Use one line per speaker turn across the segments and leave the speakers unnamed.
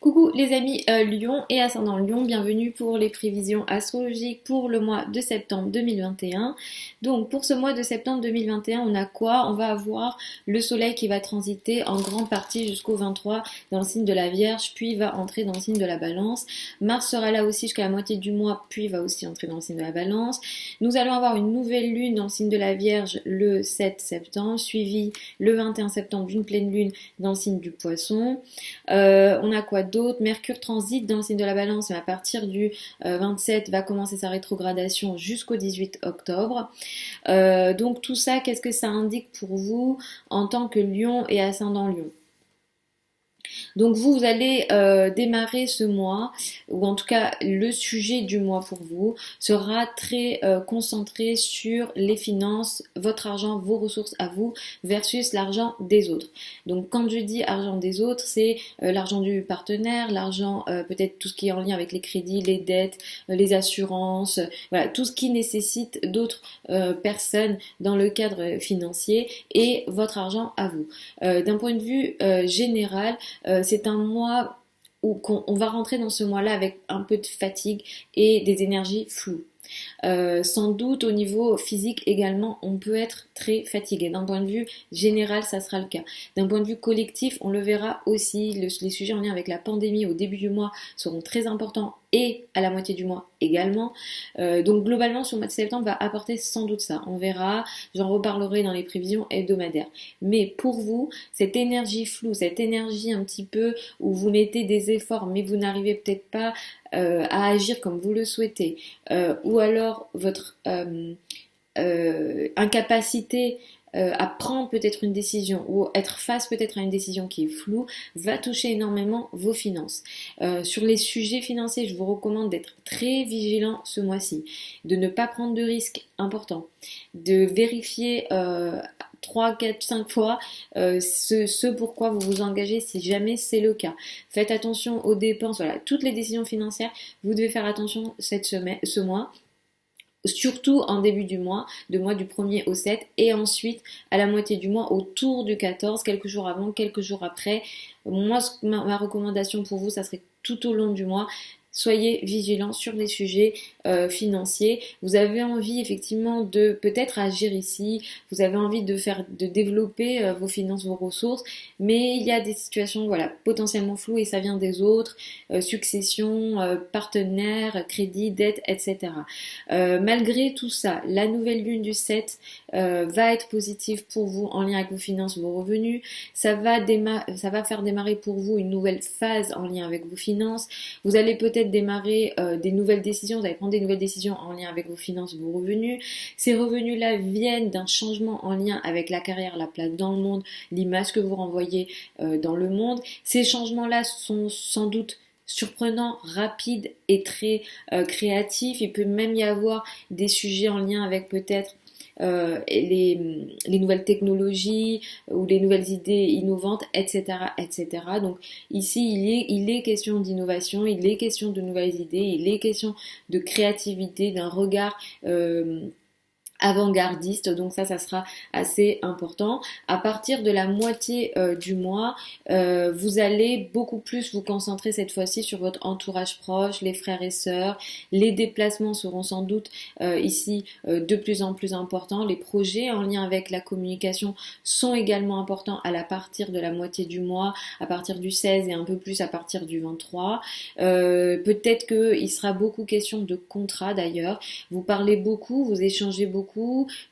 Coucou les amis Lion et ascendant Lion, bienvenue pour les prévisions astrologiques pour le mois de septembre 2021. Donc pour ce mois de septembre 2021, on a quoi? On va avoir le soleil qui va transiter en grande partie jusqu'au 23 dans le signe de la Vierge, puis va entrer dans le signe de la Balance. Mars sera là aussi jusqu'à la moitié du mois, puis va aussi entrer dans le signe de la Balance. Nous allons avoir une nouvelle lune dans le signe de la Vierge le 7 septembre, suivi le 21 septembre d'une pleine lune dans le signe du Poisson. On a quoi d'autre? Mercure transite dans le signe de la Balance, mais à partir du 27 va commencer sa rétrogradation jusqu'au 18 octobre. Donc tout ça, qu'est-ce que ça indique pour vous en tant que Lion et ascendant Lion? Donc vous allez démarrer ce mois, ou en tout cas le sujet du mois pour vous sera très concentré sur les finances, votre argent, vos ressources à vous versus l'argent des autres. Donc quand je dis argent des autres, c'est l'argent du partenaire, l'argent peut-être tout ce qui est en lien avec les crédits, les dettes, les assurances, voilà, tout ce qui nécessite d'autres personnes dans le cadre financier et votre argent à vous. D'un point de vue général, c'est un mois où on va rentrer dans ce mois-là avec un peu de fatigue et des énergies floues. Sans doute au niveau physique également, on peut être très fatigué. D'un point de vue général, ça sera le cas. D'un point de vue collectif, on le verra aussi. Les sujets en lien avec la pandémie au début du mois seront très importants et à la moitié du mois également. Donc globalement, ce mois de septembre va apporter sans doute ça. On verra, j'en reparlerai dans les prévisions hebdomadaires. Mais pour vous, cette énergie floue, cette énergie un petit peu où vous mettez des efforts mais vous n'arrivez peut-être pas à agir comme vous le souhaitez, ou alors votre incapacité à prendre peut-être une décision ou être face peut-être à une décision qui est floue, va toucher énormément vos finances. Sur les sujets financiers, je vous recommande d'être très vigilant ce mois-ci, de ne pas prendre de risques importants, de vérifier 3, 4, 5 fois ce pourquoi vous vous engagez si jamais c'est le cas. Faites attention aux dépenses, voilà, toutes les décisions financières, vous devez faire attention ce mois. Surtout en début du mois du 1er au 7 et ensuite à la moitié du mois autour du 14, quelques jours avant, quelques jours après. Moi, ma recommandation pour vous, ça serait tout au long du mois. Soyez vigilants sur les sujets financiers. Vous avez envie effectivement de peut-être agir ici, vous avez envie de développer vos finances, vos ressources, mais il y a des situations voilà, potentiellement floues et ça vient des autres, succession, partenaires, crédit, dette, etc. Malgré tout ça, la nouvelle lune du 7 va être positive pour vous en lien avec vos finances, vos revenus. Ça va faire démarrer pour vous une nouvelle phase en lien avec vos finances. Vous allez peut-être démarrer des nouvelles décisions, vous allez prendre des nouvelles décisions en lien avec vos finances, vos revenus. Ces revenus-là viennent d'un changement en lien avec la carrière, la place dans le monde, l'image que vous renvoyez dans le monde. Ces changements-là sont sans doute surprenants, rapides et très créatifs. Il peut même y avoir des sujets en lien avec peut-être les nouvelles technologies ou les nouvelles idées innovantes, etc., etc. Donc ici, il est question d'innovation, il est question de nouvelles idées, il est question de créativité, d'un regard avant-gardiste, donc ça sera assez important. À partir de la moitié du mois, vous allez beaucoup plus vous concentrer cette fois-ci sur votre entourage proche, les frères et sœurs. Les déplacements seront sans doute ici de plus en plus importants. Les projets en lien avec la communication sont également importants à la partir de la moitié du mois, à partir du 16 et un peu plus à partir du 23. Peut-être qu'il sera beaucoup question de contrat d'ailleurs. Vous parlez beaucoup, vous échangez beaucoup.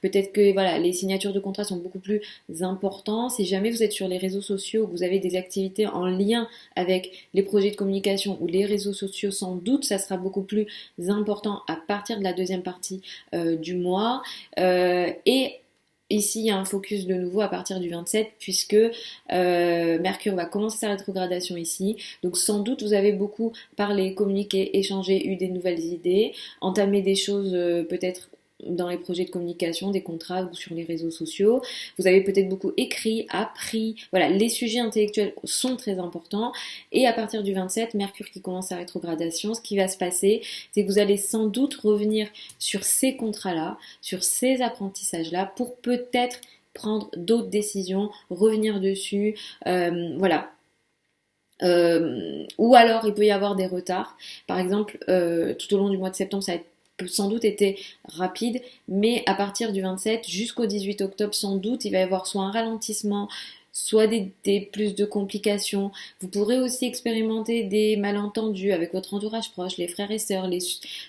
Peut-être que voilà, les signatures de contrats sont beaucoup plus importantes. Si jamais vous êtes sur les réseaux sociaux, vous avez des activités en lien avec les projets de communication ou les réseaux sociaux, sans doute, ça sera beaucoup plus important à partir de la deuxième partie du mois. Et ici, il y a un focus de nouveau à partir du 27 puisque Mercure va commencer sa rétrogradation ici. Donc sans doute, vous avez beaucoup parlé, communiqué, échangé, eu des nouvelles idées, entamé des choses peut-être dans les projets de communication, des contrats ou sur les réseaux sociaux. Vous avez peut-être beaucoup écrit, appris. Voilà, les sujets intellectuels sont très importants. Et à partir du 27, Mercure qui commence sa rétrogradation, ce qui va se passer, c'est que vous allez sans doute revenir sur ces contrats-là, sur ces apprentissages-là, pour peut-être prendre d'autres décisions, revenir dessus. Voilà. Ou alors il peut y avoir des retards. Par exemple, tout au long du mois de septembre, ça a sans doute été rapide, mais à partir du 27 jusqu'au 18 octobre, sans doute, il va y avoir soit un ralentissement, soit plus de complications. Vous pourrez aussi expérimenter des malentendus avec votre entourage proche, les frères et sœurs,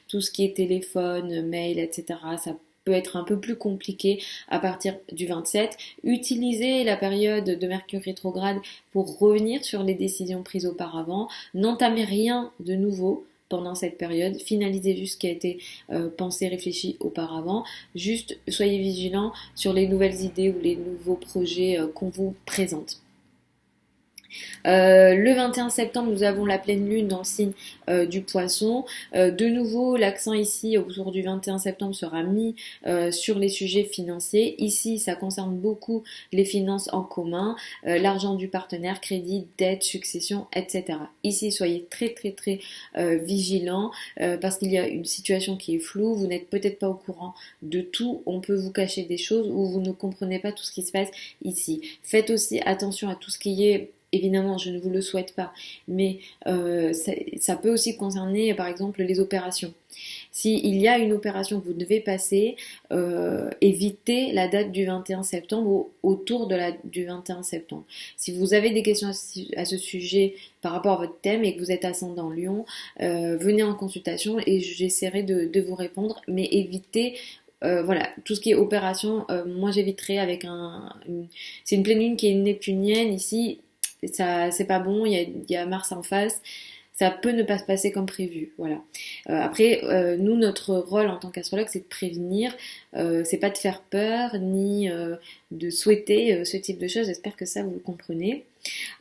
tout ce qui est téléphone, mail, etc. Ça peut être un peu plus compliqué à partir du 27. Utilisez la période de Mercure rétrograde pour revenir sur les décisions prises auparavant. N'entamez rien de nouveau pendant cette période, finalisez juste ce qui a été pensé, réfléchi auparavant, juste soyez vigilants sur les nouvelles idées ou les nouveaux projets qu'on vous présente. Le 21 septembre, nous avons la pleine lune dans le signe du poisson. De nouveau, l'accent ici autour du 21 septembre sera mis sur les sujets financiers. Ici, ça concerne beaucoup les finances en commun, l'argent du partenaire, crédit, dette, succession, etc. Ici, soyez très très très vigilants parce qu'il y a une situation qui est floue, vous n'êtes peut-être pas au courant de tout, on peut vous cacher des choses ou vous ne comprenez pas tout ce qui se passe ici. Faites aussi attention à tout ce qui est évidemment, je ne vous le souhaite pas, mais ça peut aussi concerner, par exemple, les opérations. S'il y a une opération que vous devez passer, évitez la date du 21 septembre ou autour du 21 septembre. Si vous avez des questions à ce sujet par rapport à votre thème et que vous êtes ascendant Lion, venez en consultation et j'essaierai de vous répondre, mais évitez voilà, tout ce qui est opération, moi j'éviterai avec c'est une pleine lune qui est neptunienne ici, ça c'est pas bon, il y a Mars en face, ça peut ne pas se passer comme prévu, voilà. Après, nous notre rôle en tant qu'astrologue c'est de prévenir, c'est pas de faire peur ni de souhaiter ce type de choses, j'espère que ça vous le comprenez.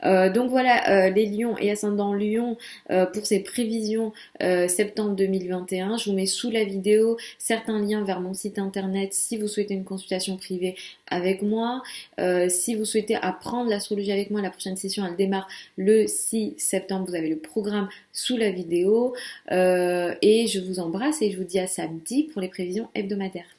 Donc voilà les lions et ascendant lion pour ces prévisions septembre 2021. Je vous mets sous la vidéo certains liens vers mon site internet si vous souhaitez une consultation privée avec moi. Si vous souhaitez apprendre l'astrologie avec moi, la prochaine session elle démarre le 6 septembre. Vous avez le programme sous la vidéo et je vous embrasse et je vous dis à samedi pour les prévisions hebdomadaires.